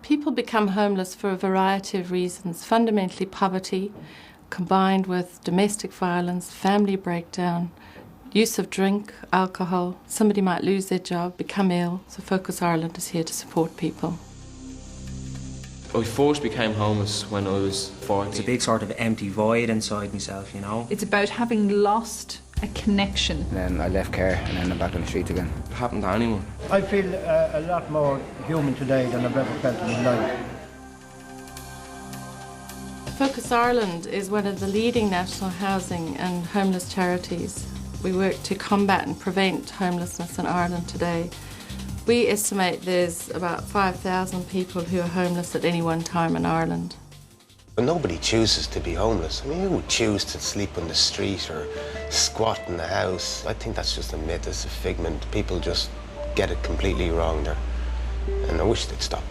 People become homeless for a variety of reasons, fundamentally poverty, combined with domestic violence, family breakdown, use of drink, alcohol. Somebody might lose their job, become ill, so Focus Ireland is here to support people. I first became homeless when I was 14. It's a big sort of empty void inside myself, you know. It's about having lost a connection. And then I left care and ended up back on the street again. It happened to anyone. I feel a lot more human today than I've ever felt in my life. Focus Ireland is one of the leading national housing and homeless charities. We work to combat and prevent homelessness in Ireland today. We estimate there's about 5,000 people who are homeless at any one time in Ireland. But nobody chooses to be homeless. I mean, who would choose to sleep on the street or squat in the house? I think that's just a myth, it's a figment. People just get it completely wrong there. And I wish they'd stop.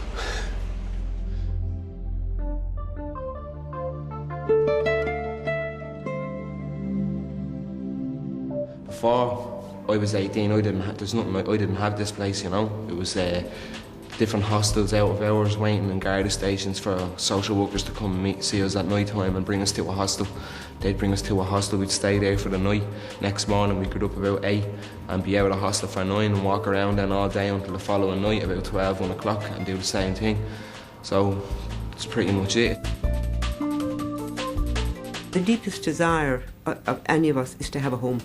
Before I was 18, I didn't have this place, you know. It was different hostels out of hours waiting in Garda stations for social workers to come and see us at night time and bring us to a hostel. They'd bring us to a hostel, we'd stay there for the night. Next morning we'd get up about 8 and be out of the hostel for 9 and walk around then all day until the following night about 12, 1 o'clock and do the same thing. So that's pretty much it. The deepest desire of any of us is to have a home.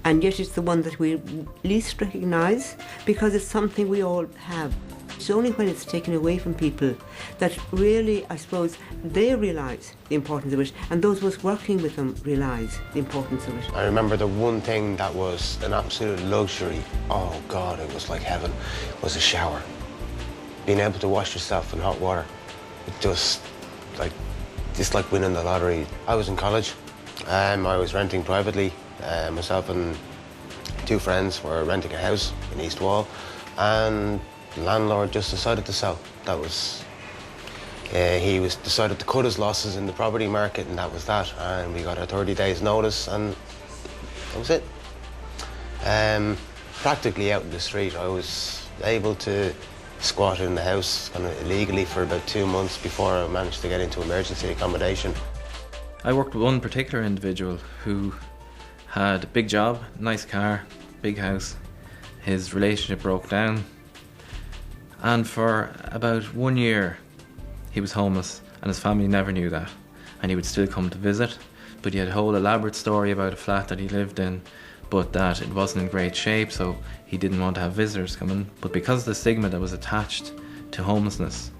And yet it's the one that we least recognise because it's something we all have. It's only when it's taken away from people that really, I suppose, they realise the importance of it, and those of us working with them realise the importance of it. I remember the one thing that was an absolute luxury, oh God, it was like heaven, was a shower. Being able to wash yourself in hot water, just like winning the lottery. I was in college, I was renting privately. Myself and 2 friends were renting a house in East Wall, and the landlord just decided to sell. That was, decided to cut his losses in the property market, and that was that. And we got a 30 days notice, and that was it. Practically out in the street. I was able to squat in the house kind of illegally for about 2 months before I managed to get into emergency accommodation. I worked with one particular individual who had a big job, nice car, big house. His relationship broke down, and for about 1 year he was homeless, and his family never knew that. And he would still come to visit, but he had a whole elaborate story about a flat that he lived in, but that it wasn't in great shape, so he didn't want to have visitors come in. But because of the stigma that was attached to homelessness,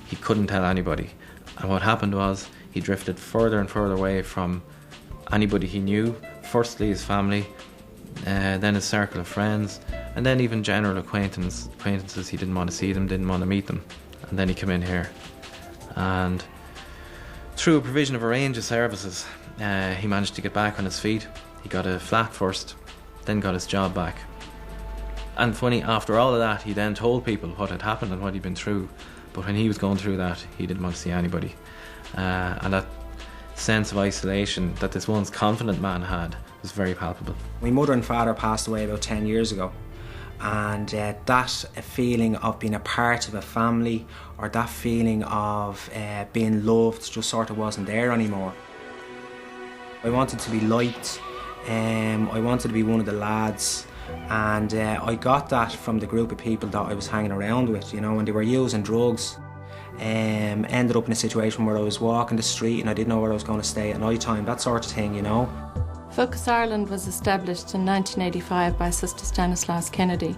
he couldn't tell anybody. And what happened was he drifted further and further away from anybody he knew. Firstly his family, then his circle of friends, and then even general acquaintances. He didn't want to see them, didn't want to meet them. And then he came in here, and through a provision of a range of services, he managed to get back on his feet. He got a flat first, then got his job back. And funny, after all of that, he then told people what had happened and what he'd been through. But when he was going through that, he didn't want to see anybody. And that sense of isolation that this once confident man had was very palpable. My mother and father passed away about 10 years ago, and that feeling of being a part of a family, or that feeling of being loved, just sort of wasn't there anymore. I wanted to be liked, I wanted to be one of the lads, and I got that from the group of people that I was hanging around with, you know, and they were using drugs. Ended up in a situation where I was walking the street and I didn't know where I was going to stay at night time, that sort of thing, you know. Focus Ireland was established in 1985 by Sister Stanislaus Kennedy.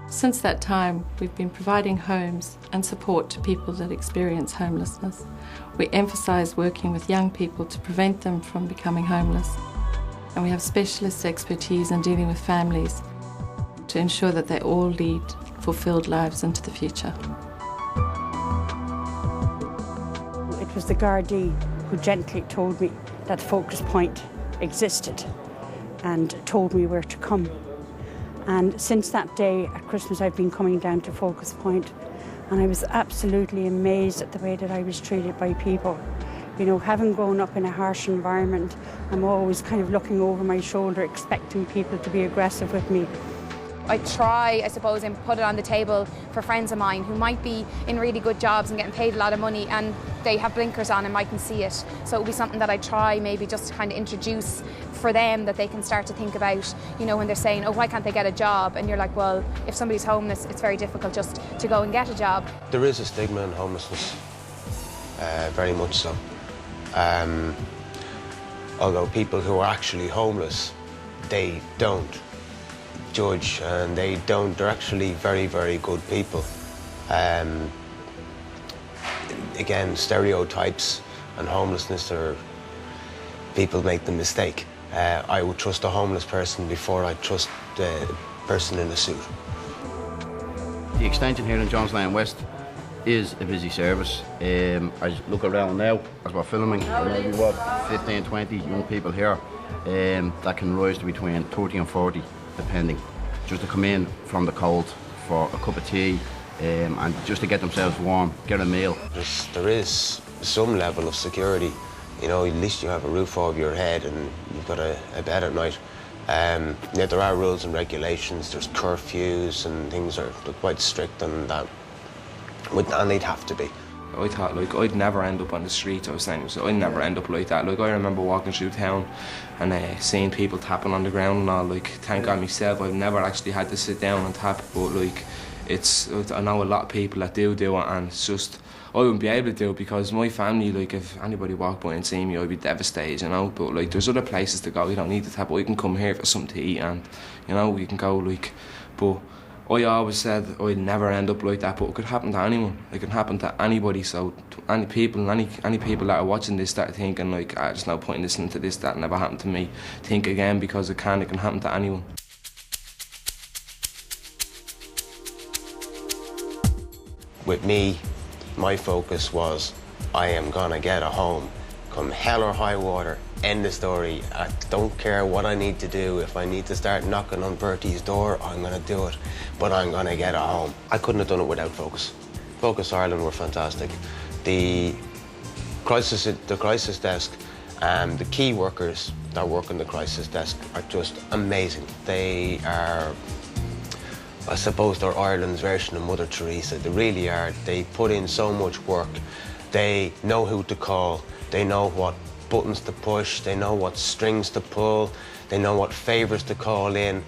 Since that time, we've been providing homes and support to people that experience homelessness. We emphasise working with young people to prevent them from becoming homeless. And we have specialist expertise in dealing with families to ensure that they all lead fulfilled lives into the future. It was the Gardaí who gently told me that Focus Point existed and told me where to come. And since that day at Christmas, I've been coming down to Focus Point, and I was absolutely amazed at the way that I was treated by people. You know, having grown up in a harsh environment, I'm always kind of looking over my shoulder, expecting people to be aggressive with me. I try, I suppose, and put it on the table for friends of mine who might be in really good jobs and getting paid a lot of money, and they have blinkers on and mightn't see it. So it would be something that I try maybe just to kind of introduce for them, that they can start to think about, you know, when they're saying, oh, why can't they get a job? And you're like, well, if somebody's homeless, it's very difficult just to go and get a job. There is a stigma in homelessness, very much so. Although people who are actually homeless, they don't judge, and they're actually very, very good people. Again, stereotypes and homelessness, people make the mistake. I would trust a homeless person before I trust the person in a suit. The extension here in Jones Lane West is a busy service. I look around now as we're filming, maybe what, 15, 20 young people here that can rise to between 30 and 40, depending, just to come in from the cold for a cup of tea and just to get themselves warm, get a meal. There is some level of security. You know, at least you have a roof over your head and you've got a bed at night. Yet there are rules and regulations, there's curfews and things are quite strict on that. And they'd have to be. I thought, like, I'd never end up on the streets. I was saying, so I'd never end up like that. Like, I remember walking through town and seeing people tapping on the ground and all. Like, thank God myself, I've never actually had to sit down and tap. But like, I know a lot of people that do it, and it's just, I wouldn't be able to do it because my family, like, if anybody walked by and seen me, I'd be devastated, you know. But like, there's other places to go. You don't need to tap. I can come here for something to eat, and you know, you can go, like, but I always said I'd never end up like that, but it could happen to anyone. It can happen to anybody. So any people that are watching this start thinking like, there's no point in listening to this, that never happened to me. Think again, because it can happen to anyone. With me, my focus was, I am gonna get a home. Come hell or high water, end the story. I don't care what I need to do. If I need to start knocking on Bertie's door, I'm gonna do it. But I'm gonna get a home. I couldn't have done it without Focus. Focus Ireland were fantastic. The crisis desk and the key workers that work in the crisis desk are just amazing. They are, I suppose, they're Ireland's version of Mother Teresa. They really are. They put in so much work. They know who to call. They know what buttons to push. They know what strings to pull. They know what favours to call in.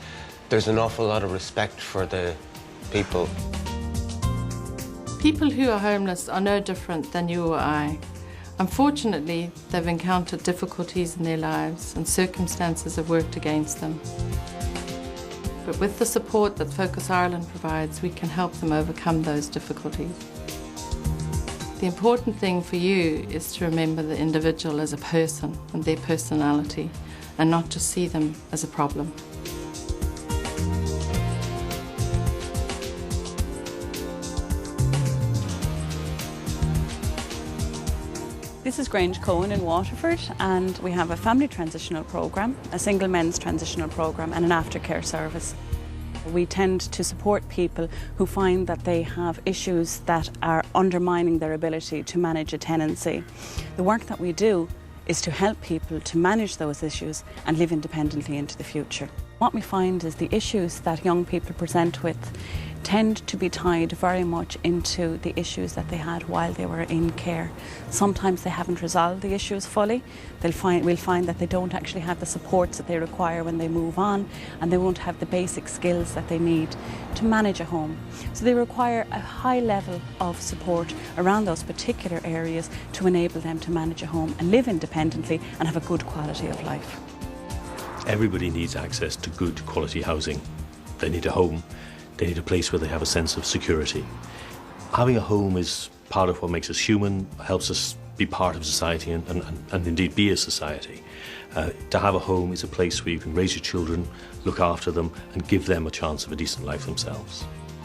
There's an awful lot of respect for the people. People who are homeless are no different than you or I. Unfortunately, they've encountered difficulties in their lives and circumstances have worked against them. But with the support that Focus Ireland provides, we can help them overcome those difficulties. The important thing for you is to remember the individual as a person and their personality, and not just see them as a problem. This is Grange Cohen in Waterford, and we have a family transitional programme, a single men's transitional programme and an aftercare service. We tend to support people who find that they have issues that are undermining their ability to manage a tenancy. The work that we do is to help people to manage those issues and live independently into the future. What we find is the issues that young people present with tend to be tied very much into the issues that they had while they were in care. Sometimes they haven't resolved the issues fully. We'll find that they don't actually have the supports that they require when they move on, and they won't have the basic skills that they need to manage a home. So they require a high level of support around those particular areas to enable them to manage a home and live independently and have a good quality of life. Everybody needs access to good quality housing. They need a home. They need a place where they have a sense of security. Having a home is part of what makes us human, helps us be part of society and indeed be a society. To have a home is a place where you can raise your children, look after them and give them a chance of a decent life themselves.